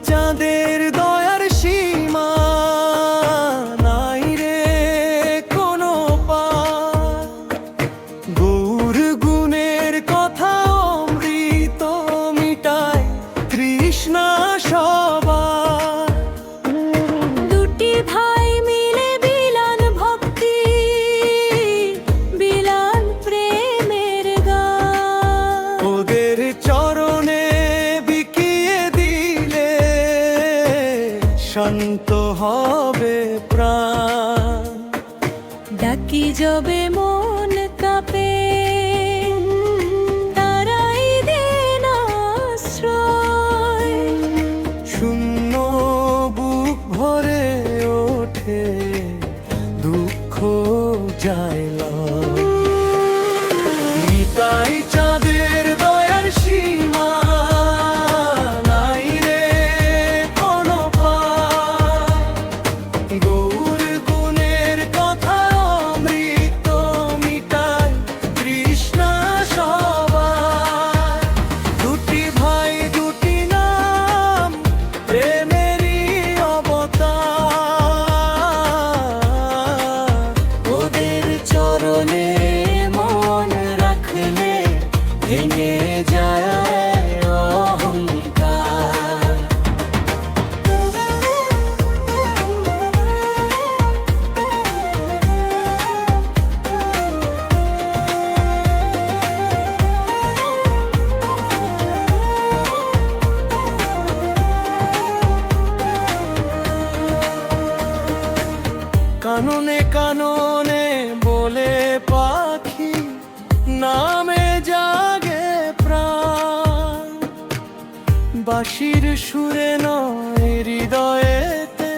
চাঁদের দয়ার সীমা, নাই রে কোনো পার। গৌর গুণের কথা অমৃত মিটায় তৃষ্ণা সবার। দুটি ভাই মিলে বিলান ভক্তি, বিলান প্রেমের গান। ওদের চরণে বিকিয়ে দিলে শান্ত হবে প্রাণ। ডাকি যবে মন কাঁপে, তারাই দেন আশ্রয়। শূন্য বুক ভরে ওঠে দুঃখ যায় লয়। নিতাই চাঁদের দয়ার সীমা, নাই রে কোনো পার। গৌর গুণের কথা অমৃত মিটায় তৃষ্ণা সবার। দুটি ভাই দুটি নাম প্রেমেরই অবতার। ওদের চরণে মন রাখলে ভেঙে যায় অহংকার। কাননে কাননে বলে পাখি, নামে জাগে প্রাণ। বাঁশির সুরে নয় হৃদয়েতে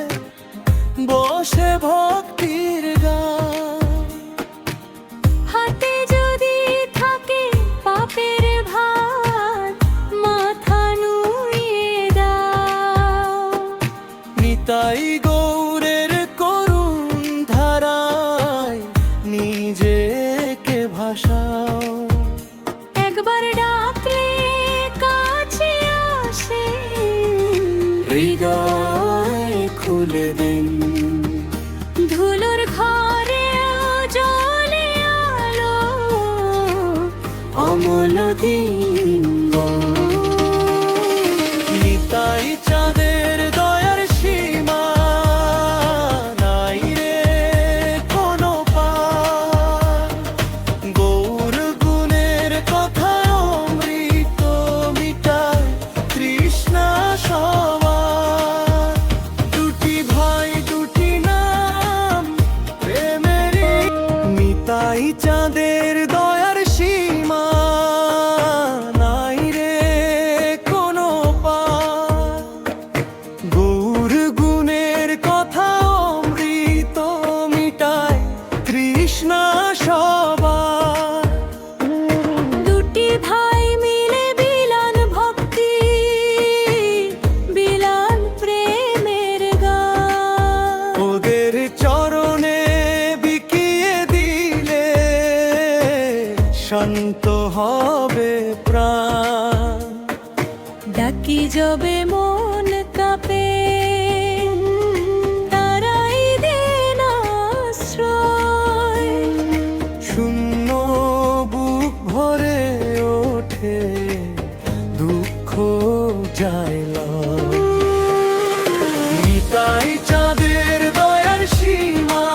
বসে ভক্তির গান। হাতে যদি থাকে পাপের ভার, মাথা নুইয়ে দাও। নিতাই গৌরের করুণ ধারায় নিজেকে ভাসাও। একবার ডাকলে কাছে আসে, হৃদয় খুলে দিন। ধুলোর ঘরে জ্বলে আলো, অমল দিন। নিতাই চাঁদের দয়ার সীমা, নাই রে কোনো পার। গৌর গুণের কথা অমৃত মিটায় তৃষ্ণা সবার। দুটি ভাই দুটি নাম প্রেমেরই। নিতাই চাঁদের দয়ার সীমা, নাই রে কোনো পার। গৌর গুণের কথা অমৃত মিটায় তৃষ্ণা সবার। দুটি ভাই মিলে বিলান ভক্তি, বিলান প্রেমের গান। ওদের চরণে বিকিয়ে দিলে শান্ত হবে প্রাণ। ডাকি যবে মন কাঁপে, তারাই দেন আশ্রয়। শূন্য বুক ভরে ওঠে দুঃখ যায় লয়। নিতাই চাঁদের দয়ার সীমা,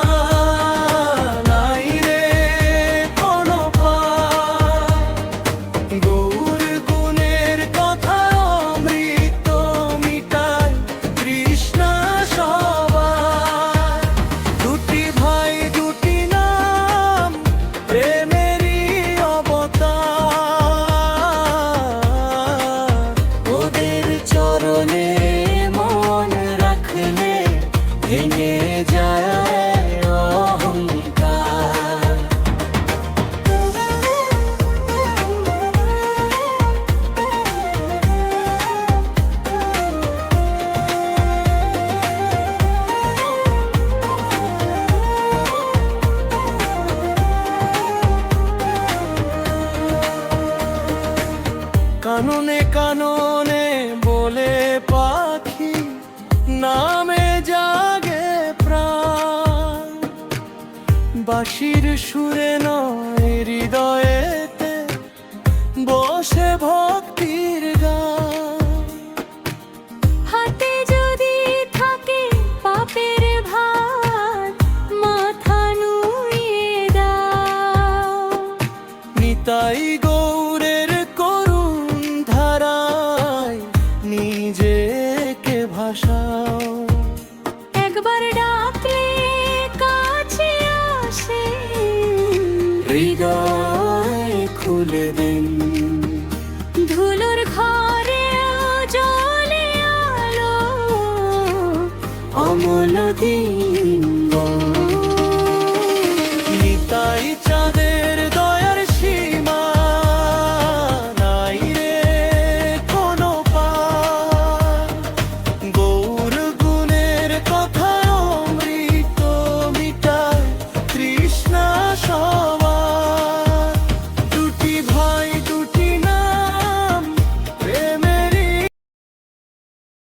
নাই রে কোনো পার। গৌর গুণের কথা অমৃত বাঁশির সুরে নয় হৃদয়েতে বসে ভক্তির গান। হাতে যদি থাকে পাপের ভার মাথা নুইয়ে দাও। নিতাই গৌরের করুণ ধারায় নিজেকে ভাসাও। একবার ডাকলে কাছে আসে হৃদয় খুলে দেন। ধুলোর ঘরে জ্বলে আলো অমল দিন